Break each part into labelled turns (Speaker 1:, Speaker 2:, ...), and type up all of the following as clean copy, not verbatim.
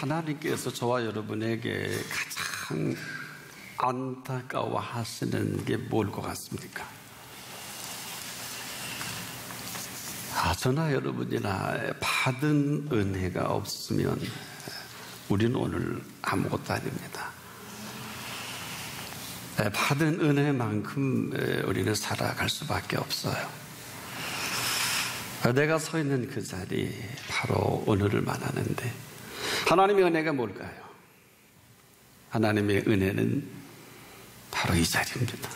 Speaker 1: 하나님께서 저와 여러분에게 가장 안타까워하시는 게 뭘 것 같습니까? 저나 여러분이나 받은 은혜가 없으면 우리는 오늘 아무것도 아닙니다. 받은 은혜만큼 우리는 살아갈 수밖에 없어요. 내가 서 있는 그 자리, 바로 오늘을 말하는데, 하나님의 은혜가 뭘까요? 하나님의 은혜는 바로 이 자리입니다.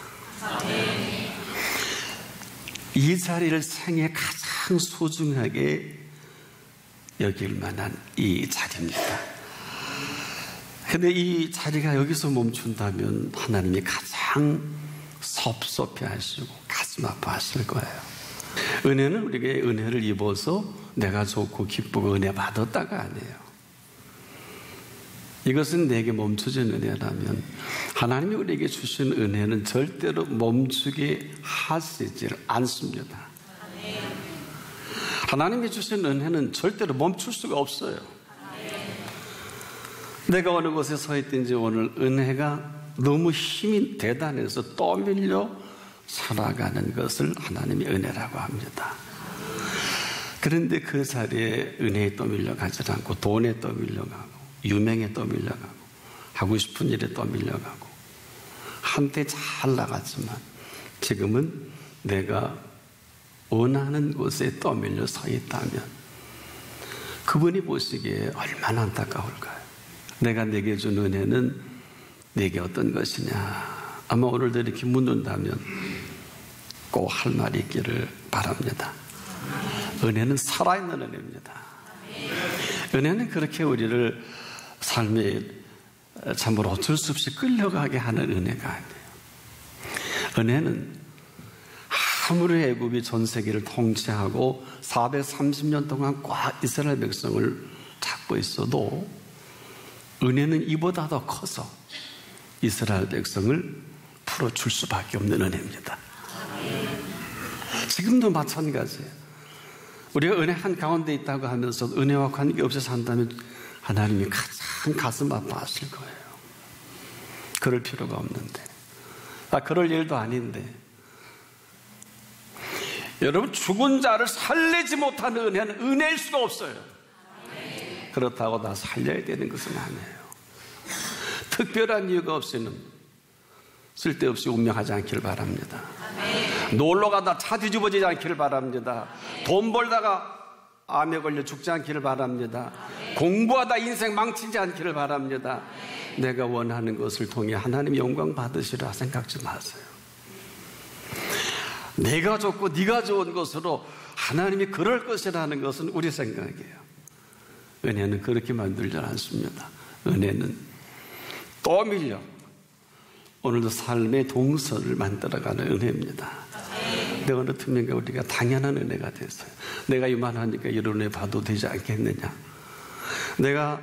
Speaker 1: 이 자리를 생애 가장 소중하게 여길 만한 이 자리입니다. 근데 이 자리가 여기서 멈춘다면 하나님이 가장 섭섭해 하시고 가슴 아파하실 거예요. 은혜는 우리에게 은혜를 입어서 내가 좋고 기쁘고 은혜 받았다가 아니에요. 이것은 내게 멈춰진 은혜라면 하나님이 우리에게 주신 은혜는 절대로 멈추게 하시질 않습니다. 하나님이 주신 은혜는 절대로 멈출 수가 없어요. 내가 어느 곳에 서 있든지 오늘 은혜가 너무 힘이 대단해서 떠밀려 살아가는 것을 하나님의 은혜라고 합니다. 그런데 그 자리에 은혜에 떠밀려 가지 않고 돈에 떠밀려 가고 유명에 떠밀려 가고 하고 싶은 일에 떠밀려 가고 한때 잘 나갔지만 지금은 내가 원하는 곳에 떠밀려 서 있다면 그분이 보시기에 얼마나 안타까울까요? 내가 내게 준 은혜는 내게 어떤 것이냐? 아마 오늘도 이렇게 묻는다면 꼭 할 말이 있기를 바랍니다. 은혜는 살아있는 은혜입니다. 은혜는 그렇게 우리를 삶에 참으로 어쩔 수 없이 끌려가게 하는 은혜가 아니에요. 은혜는 아무리 애굽이 전 세계를 통치하고 430년 동안 꽉 이스라엘 백성을 잡고 있어도 은혜는 이보다 더 커서 이스라엘 백성을 풀어줄 수밖에 없는 은혜입니다. 지금도 마찬가지예요. 우리가 은혜 한가운데 있다고 하면서 은혜와 관계없이 산다면 하나님이 가장 가슴 아파하실 거예요. 그럴 필요가 없는데, 그럴 일도 아닌데, 여러분, 죽은 자를 살리지 못하는 은혜는 은혜일 수가 없어요. 그렇다고 다 살려야 되는 것은 아니에요. 특별한 이유가 없이는 쓸데없이 운명하지 않기를 바랍니다. 놀러 가다 차 뒤집어지지 않기를 바랍니다. 돈 벌다가 암에 걸려 죽지 않기를 바랍니다. 공부하다 인생 망치지 않기를 바랍니다. 내가 원하는 것을 통해 하나님 영광 받으시라 생각지 마세요. 내가 좋고 네가 좋은 것으로 하나님이 그럴 것이라는 것은 우리 생각이에요. 은혜는 그렇게 만들지 않습니다. 은혜는 떠밀려 오늘도 삶의 동서를 만들어가는 은혜입니다. 근데 어느 틈인가 우리가 당연한 은혜가 됐어요. 내가 이만하니까 이런 은혜 봐도 되지 않겠느냐, 내가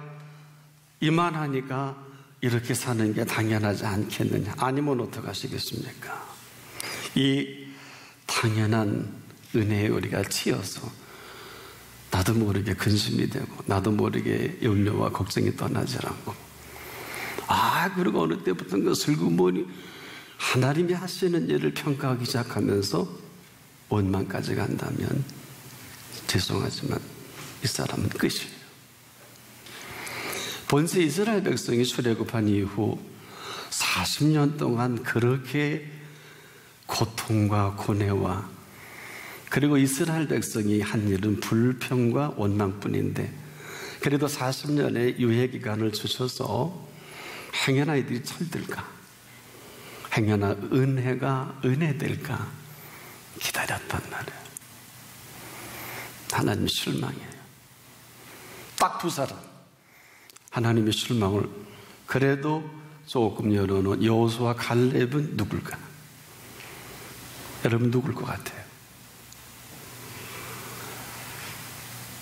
Speaker 1: 이만하니까 이렇게 사는 게 당연하지 않겠느냐, 아니면 어떡하시겠습니까? 이 당연한 은혜에 우리가 치여서 나도 모르게 근심이 되고 나도 모르게 염려와 걱정이 떠나지 않고, 그리고 어느 때부터인가 슬그머니 하나님이 하시는 일을 평가하기 시작하면서 원망까지 간다면 죄송하지만 이 사람은 끝이에요. 본세 이스라엘 백성이 출애굽한 이후 40년 동안 그렇게 고통과 고뇌와, 그리고 이스라엘 백성이 한 일은 불평과 원망뿐인데, 그래도 40년의 유예기간을 주셔서 행여나 이들이 철들까, 행여나 은혜가 은혜될까 기다렸단 말이에요. 하나님 실망해요. 딱 두 사람, 하나님의 실망을 그래도 조금 열어놓은 여호수아 갈렙은 누굴까? 여러분 누굴 것 같아요?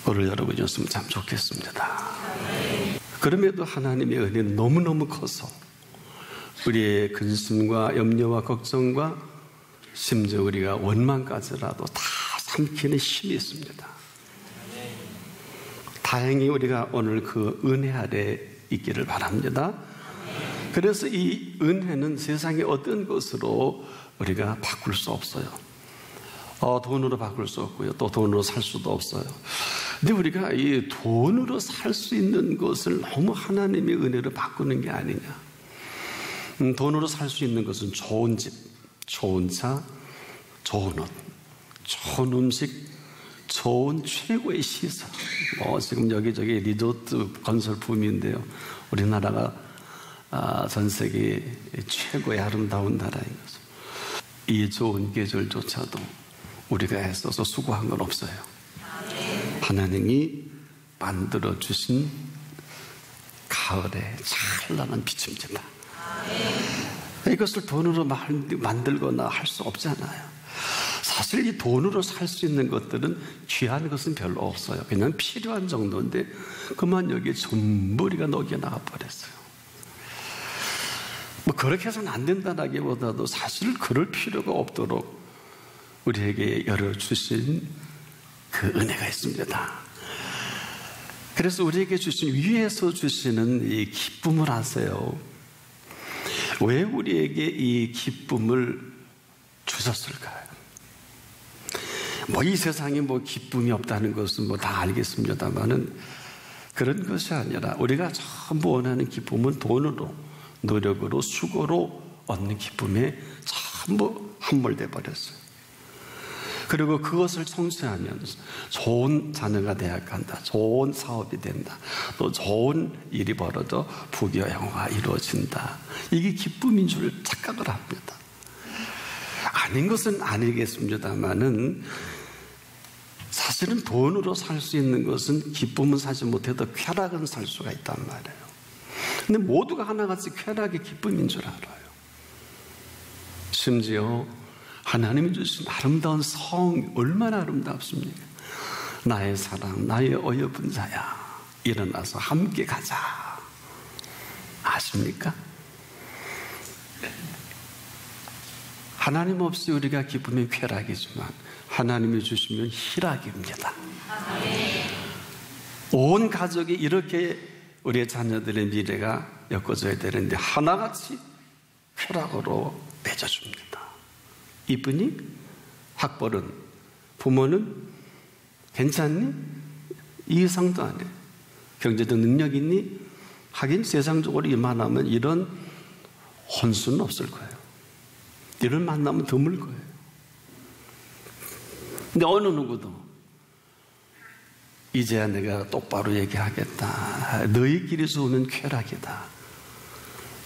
Speaker 1: 오늘 여러분이었으면 참 좋겠습니다. 그럼에도 하나님의 은혜는 너무너무 커서 우리의 근심과 염려와 걱정과 심지어 우리가 원망까지라도 다 삼키는 힘이 있습니다. 다 다행히 우리가 오늘 그 은혜 아래 있기를 바랍니다. 그래서 이 은혜는 세상의 어떤 것으로 우리가 바꿀 수 없어요. 돈으로 바꿀 수 없고요. 또 돈으로 살 수도 없어요. 근데 우리가 이 돈으로 살 수 있는 것을 너무 하나님의 은혜로 바꾸는 게 아니냐. 돈으로 살 수 있는 것은 좋은 집, 좋은 차, 좋은 옷, 좋은 음식, 좋은 최고의 시설. 지금 여기저기 리조트 건설 붐인데요. 우리나라가 전 세계 최고의 아름다운 나라인 거죠. 이 좋은 계절조차도 우리가 애써서 수고한 건 없어요. 하나님이 만들어주신 가을의 찬란한 빛입니다. 이것을 돈으로 만들거나 할 수 없잖아요. 사실 이 돈으로 살 수 있는 것들은 귀한 것은 별로 없어요. 그냥 필요한 정도인데 그만 여기에 전부 우리가 녹여나가 버렸어요. 그렇게 해서는 안 된다라기보다도 사실 그럴 필요가 없도록 우리에게 열어주신 그 은혜가 있습니다. 그래서 우리에게 주신, 위에서 주시는 이 기쁨을 아세요? 왜 우리에게 이 기쁨을 주셨을까요? 이 세상에 기쁨이 없다는 것은 다 알겠습니다만은 그런 것이 아니라 우리가 전부 원하는 기쁨은 돈으로, 노력으로, 수고로 얻는 기쁨에 전부 함몰돼 버렸어요. 그리고 그것을 성취하면 좋은 자녀가 되어간다, 좋은 사업이 된다, 또 좋은 일이 벌어져 부귀영화가 이루어진다. 이게 기쁨인 줄 착각을 합니다. 아닌 것은 아니겠습니다만은 사실은 돈으로 살 수 있는 것은 기쁨은 사지 못해도 쾌락은 살 수가 있단 말이에요. 근데 모두가 하나같이 쾌락이 기쁨인 줄 알아요. 심지어 하나님이 주신 아름다운 성, 얼마나 아름답습니까? 나의 사랑, 나의 어여쁜 자야, 일어나서 함께 가자. 아십니까? 하나님 없이 우리가 기쁨이 쾌락이지만 하나님이 주시면 희락입니다. 온 가족이 이렇게 우리의 자녀들의 미래가 엮어져야 되는데 하나같이 쾌락으로 맺어줍니다. 이쁘니? 학벌은? 부모는? 괜찮니? 이 이상도 안 해. 경제적 능력 있니? 하긴 세상적으로 이만하면 이런 혼수는 없을 거예요. 이런 만나면 드물 거예요. 근데 어느 누구도 이제야 내가 똑바로 얘기하겠다. 너희끼리서 오면 쾌락이다.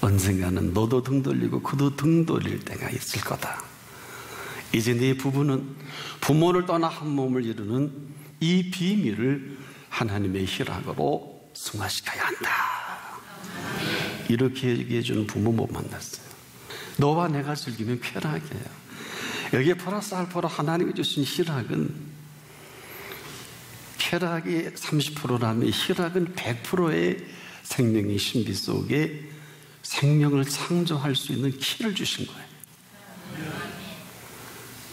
Speaker 1: 언젠가는 너도 등 돌리고 그도 등 돌릴 때가 있을 거다. 이제 네 부부는 부모를 떠나 한 몸을 이루는 이 비밀을 하나님의 희락으로 승화시켜야 한다. 이렇게 얘기해 주는 부모 못 만났어요. 너와 내가 즐기면 쾌락이에요. 여기에 플러스 알파로 하나님이 주신 희락은, 쾌락이 30%라면 희락은 100%의 생명의 신비 속에 생명을 창조할 수 있는 키를 주신 거예요.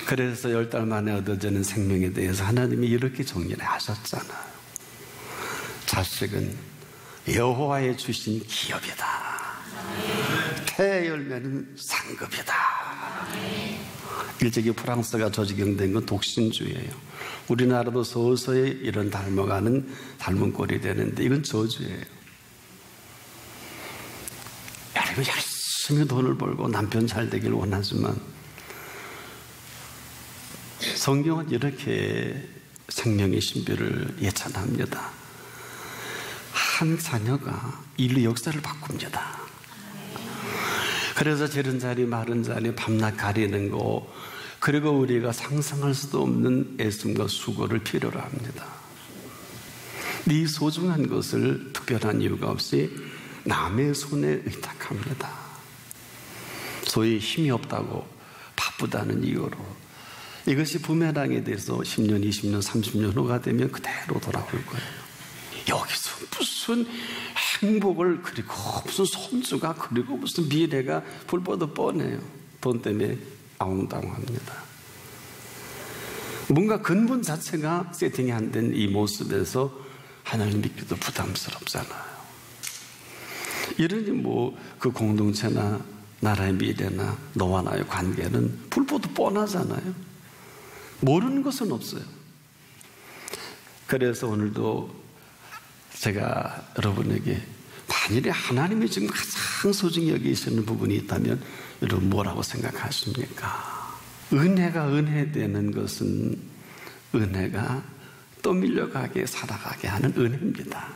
Speaker 1: 그래서 10달 만에 얻어지는 생명에 대해서 하나님이 이렇게 정리를 하셨잖아요. 자식은 여호와의 주신 기업이다. 태의 열매는 상급이다. 일제기 프랑스가 저지경된 건 독신주의예요. 우리나라도 서서히 이런 닮은 꼴이 되는데 이건 저주예요. 여러분 열심히 돈을 벌고 남편 잘 되길 원하지만 성경은 이렇게 생명의 신비를 예찬합니다. 한 자녀가 인류 역사를 바꿉니다. 그래서 저런 자리 마른 자리 밤낮 가리는 거, 그리고 우리가 상상할 수도 없는 애씀과 수고를 필요로 합니다. 이 소중한 것을 특별한 이유가 없이 남의 손에 의탁합니다. 소위 힘이 없다고 바쁘다는 이유로. 이것이 부메랑에 대해서 10년, 20년, 30년 후가 되면 그대로 돌아올 거예요. 여기서 무슨 행복을 그리고 무슨 손주가 그리고 무슨 미래가 불보듯 뻔해요. 돈 때문에 아웅다웅합니다. 뭔가 근본 자체가 세팅이 안 된 이 모습에서 하나님 믿기도 부담스럽잖아요. 이러니 그 공동체나 나라의 미래나 너와 나의 관계는 불보듯 뻔하잖아요. 모르는 것은 없어요. 그래서 오늘도 제가 여러분에게 만일에 하나님이 지금 가장 소중히 여기시는 부분이 있다면 여러분 뭐라고 생각하십니까? 은혜가 은혜되는 것은 은혜가 떠밀려가게 살아가게 하는 은혜입니다.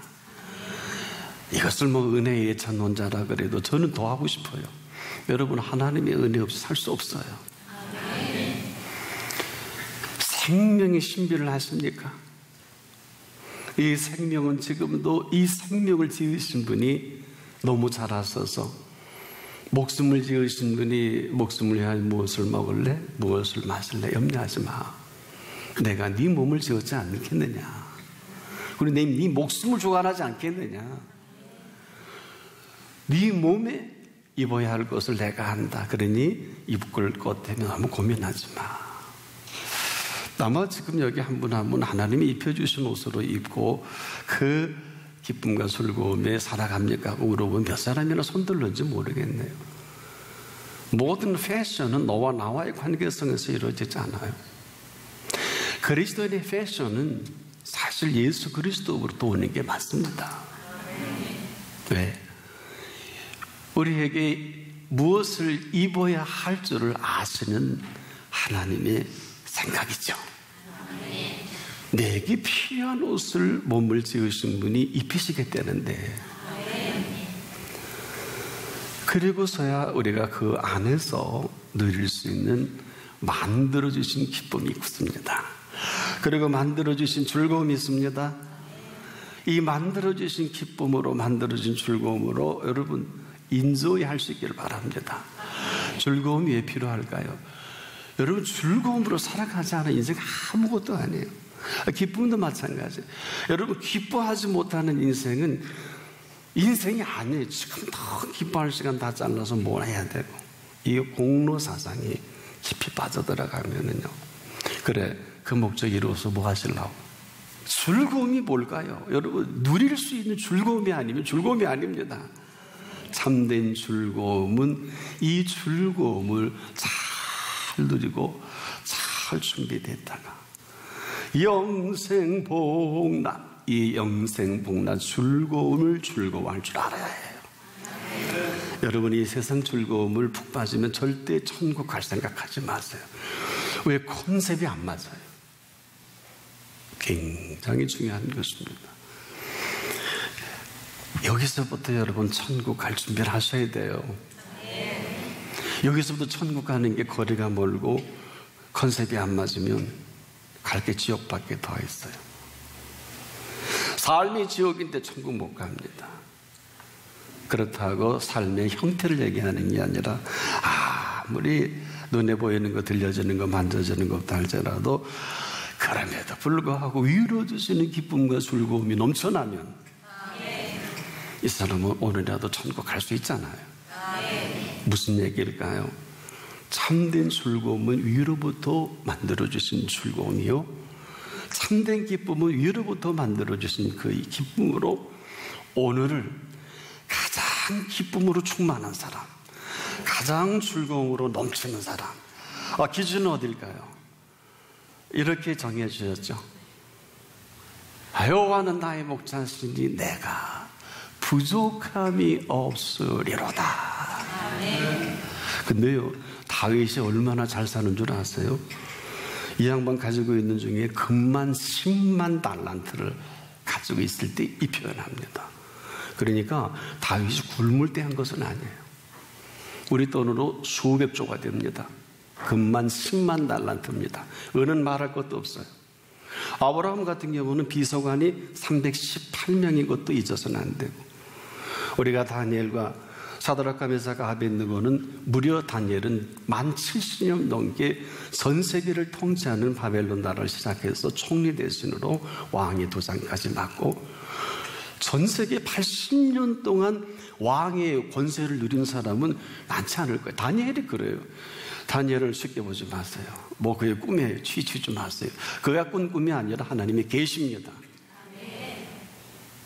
Speaker 1: 이것을 은혜의 천원자라 그래도 저는 더 하고 싶어요. 여러분, 하나님의 은혜 없이 살 수 없어요. 생명의 신비를 아십니까? 이 생명은 지금도 이 생명을 지으신 분이 너무 잘 아셔서 목숨을 지으신 분이 목숨을 위하여 무엇을 먹을래? 무엇을 마실래? 염려하지 마. 내가 네 몸을 지었지 않겠느냐. 그리고 네 목숨을 주관하지 않겠느냐. 네 몸에 입어야 할 것을 내가 한다. 그러니 입을 것 때문에 너무 고민하지 마. 아마 지금 여기 한 분 한 분 하나님이 입혀주신 옷으로 입고 그 기쁨과 즐거움에 살아갑니까? 하고 물어보면 몇 사람이나 손들는지 모르겠네요. 모든 패션은 너와 나와의 관계성에서 이루어지지 않아요. 그리스도인의 패션은 사실 예수 그리스도로부터 오는 게 맞습니다. 왜? 우리에게 무엇을 입어야 할 줄을 아시는 하나님의 생각이죠. 내게 필요한 옷을 몸을 지으신 분이 입히시겠다는데, 그리고서야 우리가 그 안에서 누릴 수 있는 만들어주신 기쁨이 있습니다. 그리고 만들어주신 즐거움이 있습니다. 이 만들어주신 기쁨으로 만들어진 즐거움으로 여러분 인조할 수 있기를 바랍니다. 즐거움이 왜 필요할까요? 여러분, 즐거움으로 살아가지 않은 인생 아무것도 아니에요. 기쁨도 마찬가지예요. 여러분, 기뻐하지 못하는 인생은 인생이 아니에요. 지금 더 기뻐할 시간 다 잘라서 뭘 해야 되고, 이 공로사상이 깊이 빠져들어가면은요, 그래, 그 목적 이루어서 뭐 하시려고? 즐거움이 뭘까요? 여러분, 누릴 수 있는 즐거움이 아니면 즐거움이 아닙니다. 참된 즐거움은 이 즐거움을 잘 누리고 잘 준비됐다가 영생복락, 이 영생복락 즐거움을 즐거워할 줄 알아야 해요. 여러분이 이 세상 즐거움을 푹 빠지면 절대 천국 갈 생각하지 마세요. 왜? 컨셉이 안 맞아요. 굉장히 중요한 것입니다. 여기서부터 여러분 천국 갈 준비를 하셔야 돼요. 여기서부터 천국 가는 게 거리가 멀고 컨셉이 안 맞으면 갈 게 지옥밖에 더 있어요. 삶이 지옥인데 천국 못 갑니다. 그렇다고 삶의 형태를 얘기하는 게 아니라 아무리 눈에 보이는 거, 들려지는 거, 만져지는 것도 할지라도 그럼에도 불구하고 위로주시는 기쁨과 즐거움이 넘쳐나면 이 사람은 오늘이라도 천국 갈 수 있잖아요. 무슨 얘기일까요? 참된 즐거움은 위로부터 만들어주신 즐거움이요, 참된 기쁨은 위로부터 만들어주신 그 기쁨으로 오늘을 가장 기쁨으로 충만한 사람, 가장 즐거움으로 넘치는 사람, 기준은 어딜까요? 이렇게 정해 주셨죠. 여호와는 나의 목자시니 내가 부족함이 없으리로다. 근데요, 다윗이 얼마나 잘 사는 줄 아세요? 이 양반 가지고 있는 중에 금만 10만 달란트를 가지고 있을 때 이 표현합니다. 그러니까 다윗이 굶을 때 한 것은 아니에요. 우리 돈으로 수백 조가 됩니다. 금만 10만 달란트입니다. 은은 말할 것도 없어요. 아브라함 같은 경우는 비서관이 318명인 것도 잊어서는 안 되고, 우리가 다니엘과 사드락과 메사가 아벳느고는 무려 다니엘은 만 70년 넘게 전 세계를 통치하는 바벨론 나라를 시작해서 총리 대신으로 왕의 도장까지 맡고 전 세계 80년 동안 왕의 권세를 누린 사람은 많지 않을 거예요. 다니엘이 그래요. 다니엘을 쉽게 보지 마세요. 그의 꿈에 치우치지 마세요. 그가 꾼 꿈이 아니라 하나님의 계시입니다.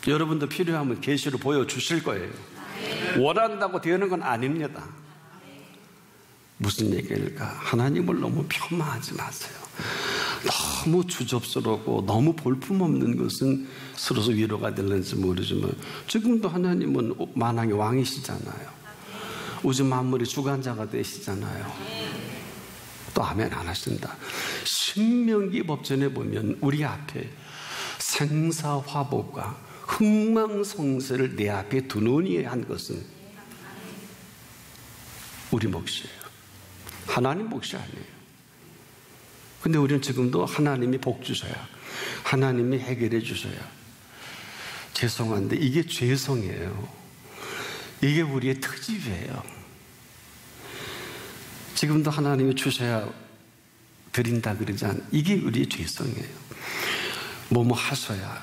Speaker 1: 여러분도 필요하면 계시를 보여주실 거예요. 원한다고 되는 건 아닙니다. 무슨 얘기일까? 하나님을 너무 폄하하지 마세요. 너무 주접스럽고 너무 볼품없는 것은 스스로 위로가 될는지 모르지만 지금도 하나님은 만왕의 왕이시잖아요. 우주 만물의 주관자가 되시잖아요. 또 아멘 안 하신다. 신명기 법전에 보면 우리 앞에 생사화복과 흥망성쇠를 내 앞에 두노니 한 것은 우리 몫이에요. 하나님 몫이 아니에요. 근데 우리는 지금도 하나님이 복 주셔야, 하나님이 해결해 주셔야. 죄송한데 이게 죄성이에요. 이게 우리의 특집이에요. 지금도 하나님이 주셔야 드린다 그러지 않아요. 이게 우리의 죄성이에요. 뭐뭐 하셔야.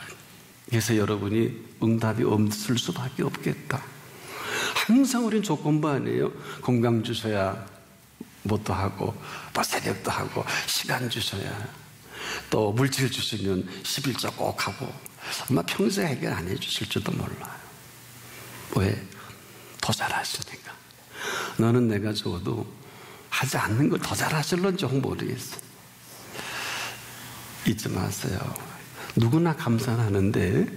Speaker 1: 그래서 여러분이 응답이 없을 수밖에 없겠다. 항상 우린 조건부 아니에요. 건강 주셔야 뭣도 하고, 또 세력도 하고, 시간 주셔야, 또 물질 주시면 11조 꼭 하고, 아마 평소에 해결 안 해주실지도 몰라요. 왜? 더 잘하시니까. 너는 내가 줘도 하지 않는 걸 더 잘하실런지 모르겠어. 잊지 마세요. 누구나 감사하는데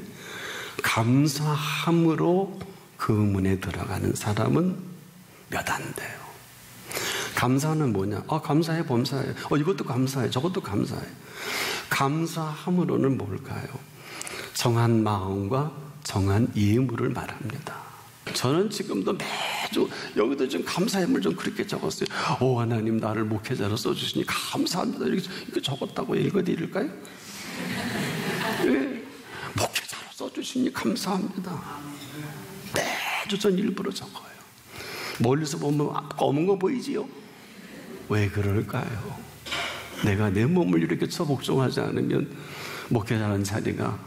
Speaker 1: 감사함으로 그 문에 들어가는 사람은 몇 안 돼요. 감사는 뭐냐? 감사해, 범사해. 이것도 감사해, 저것도 감사해. 감사함으로는 뭘까요? 정한 마음과 정한 예물을 말합니다. 저는 지금도 매주 여기도 좀 감사함을 좀 그렇게 적었어요. 오 하나님 나를 목회자로 써주시니 감사합니다. 이렇게 적었다고 읽어드릴까요? 네. 목회자로 써주시니 감사합니다. 매주 전 일부러 적어요. 멀리서 보면 검은 거 보이지요? 왜 그럴까요? 내가 내 몸을 이렇게 복종하지 않으면 목회자라는 자리가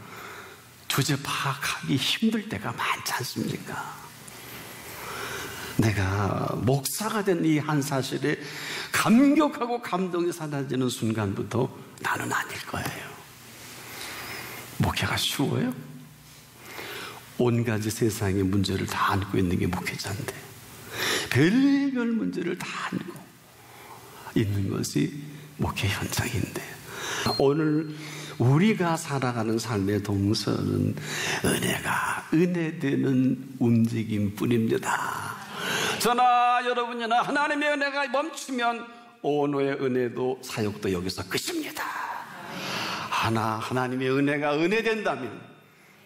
Speaker 1: 주제 파악하기 힘들 때가 많지 않습니까? 내가 목사가 된 이 한 사실에 감격하고 감동이 사라지는 순간부터 나는 아닐 거예요. 목회가 쉬워요? 온 가지 세상의 문제를 다 안고 있는 게 목회자인데 별별 문제를 다 안고 있는 것이 목회 현장인데 오늘 우리가 살아가는 삶의 동서는 은혜가 은혜되는 움직임뿐입니다. 저나 여러분이나 하나님의 은혜가 멈추면 오노의 은혜도 사역도 여기서 끝입니다. 하나님의 은혜가 은혜된다면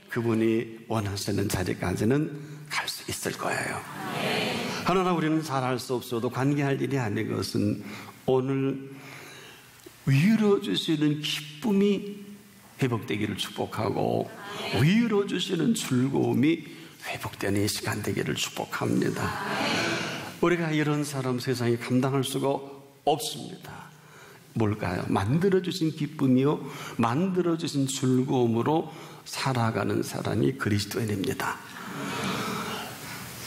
Speaker 1: 그분이 원하시는 자리까지는 갈 수 있을 거예요. 그러나 우리는 잘할 수 없어도 관계할 일이 아닌 것은 오늘 위로 주시는 기쁨이 회복되기를 축복하고 위로 주시는 즐거움이 회복되는 이 시간 되기를 축복합니다. 우리가 이런 사람 세상에 감당할 수가 없습니다. 뭘까요? 만들어주신 기쁨이요 만들어주신 즐거움으로 살아가는 사람이 그리스도인입니다.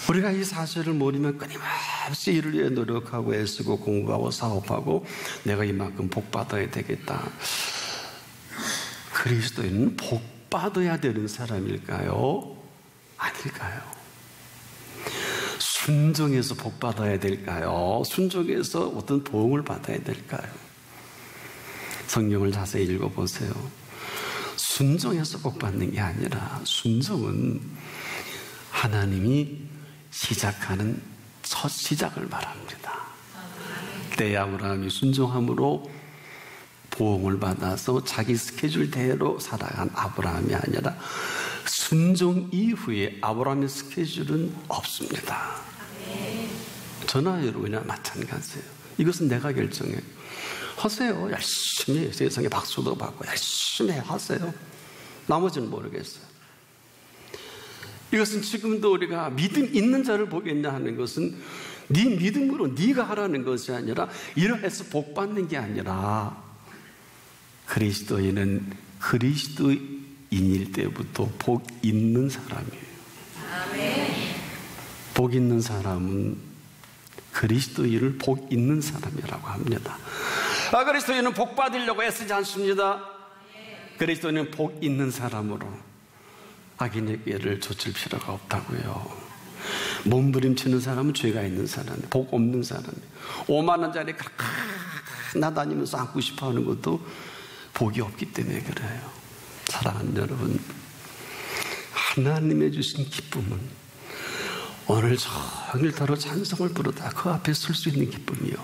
Speaker 1: 우리가 이 사실을 모르면 끊임없이 이를 위해 노력하고 애쓰고 공부하고 사업하고 내가 이만큼 복받아야 되겠다. 그리스도인은 복받아야 되는 사람일까요? 아닐까요? 순종해서 복받아야 될까요? 순종해서 어떤 보응을 받아야 될까요? 성경을 자세히 읽어보세요. 순종해서 복받는 게 아니라 순종은 하나님이 시작하는 첫 시작을 말합니다. 그때 아브라함이 순종함으로 보응을 받아서 자기 스케줄대로 살아간 아브라함이 아니라 순종 이후에 아브라함의 스케줄은 없습니다. 저나 여러분이나 마찬가지예요. 이것은 내가 결정해요. 하세요. 열심히 세상에 박수도 받고 열심히 하세요. 나머지는 모르겠어요. 이것은 지금도 우리가 믿음 있는 자를 보겠냐 하는 것은 네 믿음으로 네가 하라는 것이 아니라 이러해서 복 받는 게 아니라 그리스도인은 그리스도인일 때부터 복 있는 사람이에요. 복 있는 사람은 그리스도인을 복 있는 사람이라고 합니다. 그리스도인은 복 받으려고 애쓰지 않습니다. 그리스도인은 복 있는 사람으로 악인에게를 좇을 필요가 없다고요. 몸부림치는 사람은 죄가 있는 사람이에요. 복 없는 사람이에요. 5만 원짜리 나다니면서 안고 싶어 하는 것도 복이 없기 때문에 그래요. 사랑하는 여러분, 하나님의 주신 기쁨은 오늘 종일 더러 찬송을 부르다 그 앞에 설 수 있는 기쁨이요.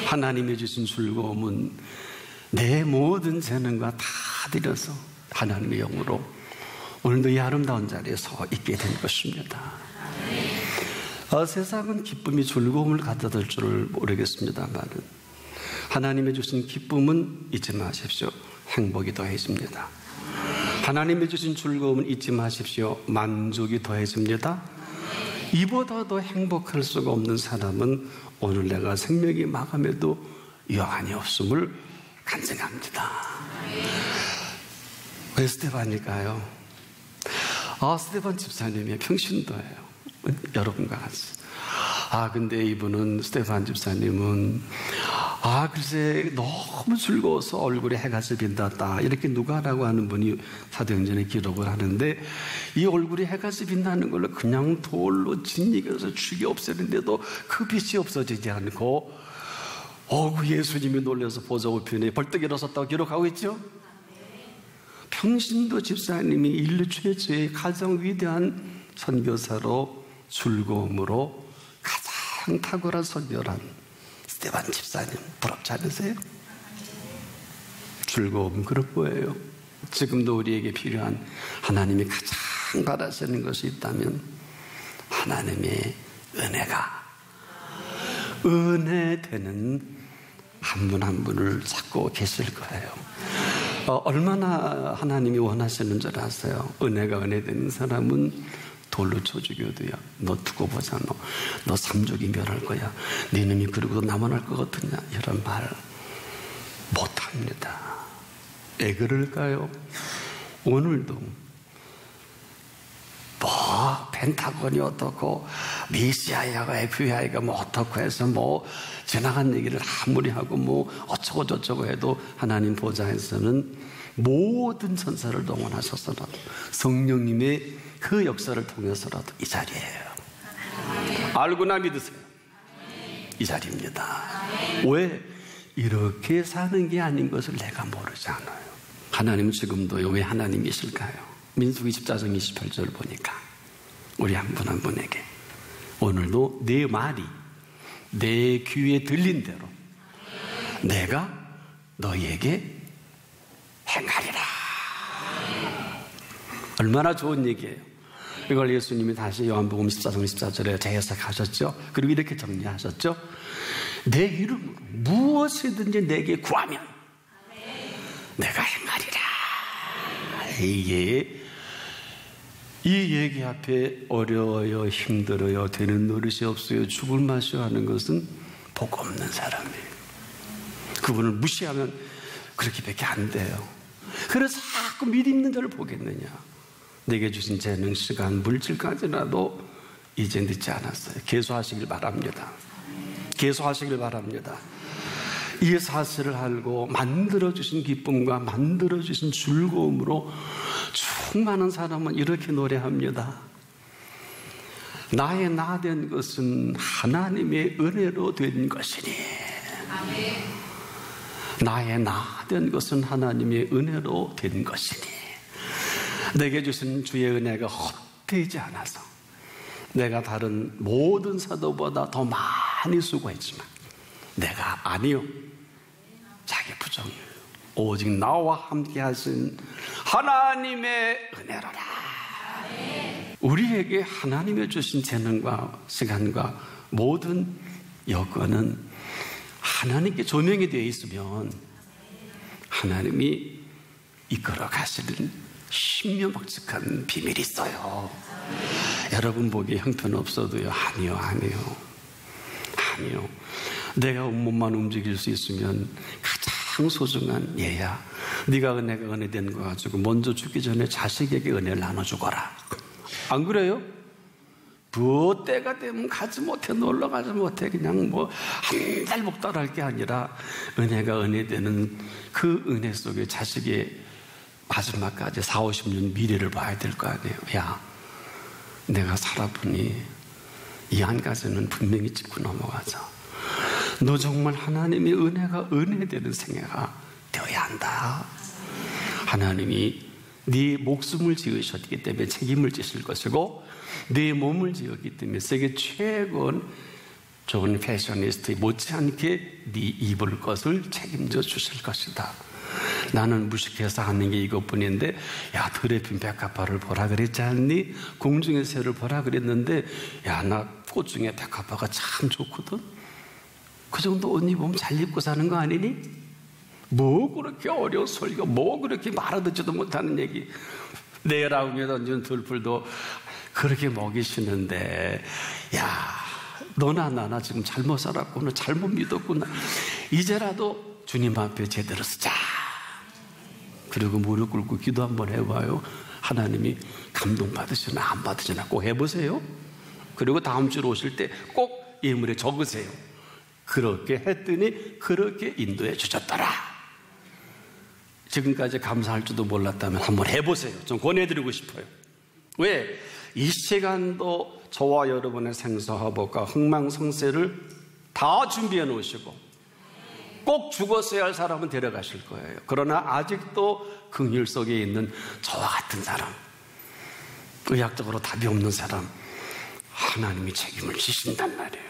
Speaker 1: 하나님의 주신 즐거움은 내 모든 재능과 다 드려서 하나님의 영으로 오늘도 이 아름다운 자리에 서 있게 된 것입니다. 세상은 기쁨이 즐거움을 가져다 줄 줄 모르겠습니다만 하나님의 주신 기쁨은 잊지 마십시오. 행복이 더해집니다. 하나님의 주신 즐거움은 잊지 마십시오. 만족이 더해집니다. 이보다 더 행복할 수가 없는 사람은 오늘 내가 생명이 마감해도 여한이 없음을 간증합니다. 왜 스테반일까요? 스테반 집사님의 평신도예요. 여러분과 같이. 근데 이분은, 스테반 집사님은, 글쎄, 너무 즐거워서 얼굴에 해같이 빛났다. 이렇게 누가라고 하는 분이 사도행전에 기록을 하는데, 이 얼굴에 해같이 빛나는 걸로 그냥 돌로 짓이겨서 죽여 없애는데도 그 빛이 없어지지 않고, 예수님이 놀라서 보좌 우편에 벌떡 일어섰다고 기록하고 있죠? 평신도 집사님이 인류 최초의 가장 위대한 선교사로 즐거움으로 가장 탁월한 선교란 스테반 집사님 부럽지 않으세요? 즐거움 그럴 거예요. 지금도 우리에게 필요한 하나님이 가장 바라시는 것이 있다면 하나님의 은혜가 은혜 되는 한 분 한 분을 찾고 계실 거예요. 얼마나 하나님이 원하시는 줄 아세요? 은혜가 은혜 되는 사람은 돌로 쳐 죽여도요, 너 두고 보자, 너 삼족이 멸할 거야, 네 놈이 그러고 남아날 것 같으냐, 이런 말 못합니다. 왜 그럴까요? 오늘도 펜타곤이 어떻고 미시아야가 FBI가 어떻고 해서 지나간 얘기를 아무리 하고 어쩌고 저쩌고 해도 하나님 보좌에서는 모든 천사를 동원하셔서라도 성령님의 그 역사를 통해서라도 이 자리예요. 알고나 믿으세요. 이 자리입니다. 왜? 이렇게 사는 게 아닌 것을 내가 모르지 않아요. 하나님은 지금도 왜 하나님이실까요? 민수기 14장 28절 보니까 우리 한 분 한 분에게 오늘도 내 말이 내 귀에 들린 대로 내가 너희에게 행하리라. 얼마나 좋은 얘기예요. 이걸 예수님이 다시 요한복음 14장 14절에 재해석하셨죠. 그리고 이렇게 정리하셨죠. 내 이름으로 무엇이든지 내게 구하면 내가 행하리라. 이게 이 얘기 앞에 어려워요, 힘들어요, 되는 노릇이 없어요, 죽을 맛이요 하는 것은 복 없는 사람이에요. 그분을 무시하면 그렇게밖에 안 돼요. 그래서 자꾸 미리 있는 자를 보겠느냐. 내게 주신 재능, 시간, 물질까지라도 이제 늦지 않았어요. 계수하시길 바랍니다. 계수하시길 바랍니다. 이 사실을 알고 만들어주신 기쁨과 만들어주신 즐거움으로 충만한 사람은 이렇게 노래합니다. 나의 나 된 것은 하나님의 은혜로 된 것이니. 나의 나 된 것은 하나님의 은혜로 된 것이니. 내게 주신 주의 은혜가 헛되지 않아서 내가 다른 모든 사도보다 더 많이 수고했지만 내가 아니요, 자기 부정이에요. 오직 나와 함께 하신 하나님의 은혜로라. 우리에게 하나님의 주신 재능과 시간과 모든 여건은 하나님께 조명이 되어 있으면 하나님이 이끌어 가시는 신묘막측한 비밀이 있어요. 여러분 보기에 형편없어도요, 아니요. 내가 온몸만 움직일 수 있으면 가장 소중한 얘야, 네가 은혜가 은혜된 거 가지고 먼저 죽기 전에 자식에게 은혜를 나눠주거라. 안 그래요? 때가 되면 가지 못해, 놀러 가지 못해, 그냥 한 달 목달할 게 아니라 은혜가 은혜되는 그 은혜 속에 자식의 마지막까지 40-50년 미래를 봐야 될 거 아니에요. 야, 내가 살아보니 이 한 가지는 분명히 짚고 넘어가자. 너 정말 하나님의 은혜가 은혜되는 생애가 되어야 한다. 하나님이 네 목숨을 지으셨기 때문에 책임을 지실 것이고, 네 몸을 지었기 때문에 세계 최고의 좋은 패셔니스트 못지않게 네 입을 것을 책임져 주실 것이다. 나는 무식해서 하는 게 이것뿐인데, 야, 드레핀 백합화를 보라 그랬지 않니? 공중의 새를 보라 그랬는데, 야, 나 꽃 중에 백합화가 참 좋거든. 그 정도 옷 입으면 잘 입고 사는 거 아니니? 뭐 그렇게 어려운 설교, 뭐 그렇게 말아듣지도 못하는 얘기. 내 라움에 던진 들풀도 그렇게 먹이시는데, 야, 너나 나나 지금 잘못 살았구나, 잘못 믿었구나. 이제라도 주님 앞에 제대로 서자. 그리고 무릎 꿇고 기도 한번 해봐요. 하나님이 감동받으시나 안 받으시나 꼭 해보세요. 그리고 다음 주로 오실 때 꼭 예물에 적으세요. 그렇게 했더니 그렇게 인도해 주셨더라. 지금까지 감사할 줄도 몰랐다면 한번 해보세요. 좀 권해드리고 싶어요. 왜? 이 시간도 저와 여러분의 생사화복과 흥망성쇠를 다 준비해 놓으시고, 꼭 죽었어야 할 사람은 데려가실 거예요. 그러나 아직도 긍휼 속에 있는 저와 같은 사람, 의학적으로 답이 없는 사람, 하나님이 책임을 지신단 말이에요.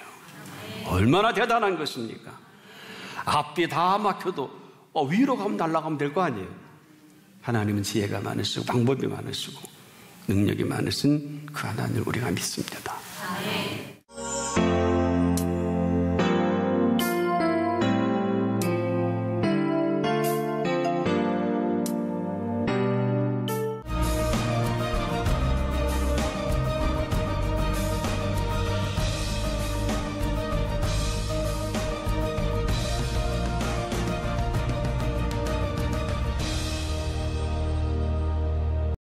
Speaker 1: 얼마나 대단한 것입니까? 앞이 다 막혀도 위로 가면 날아가면 될 거 아니에요. 하나님은 지혜가 많으시고 방법이 많으시고 능력이 많으신 그 하나님을 우리가 믿습니다.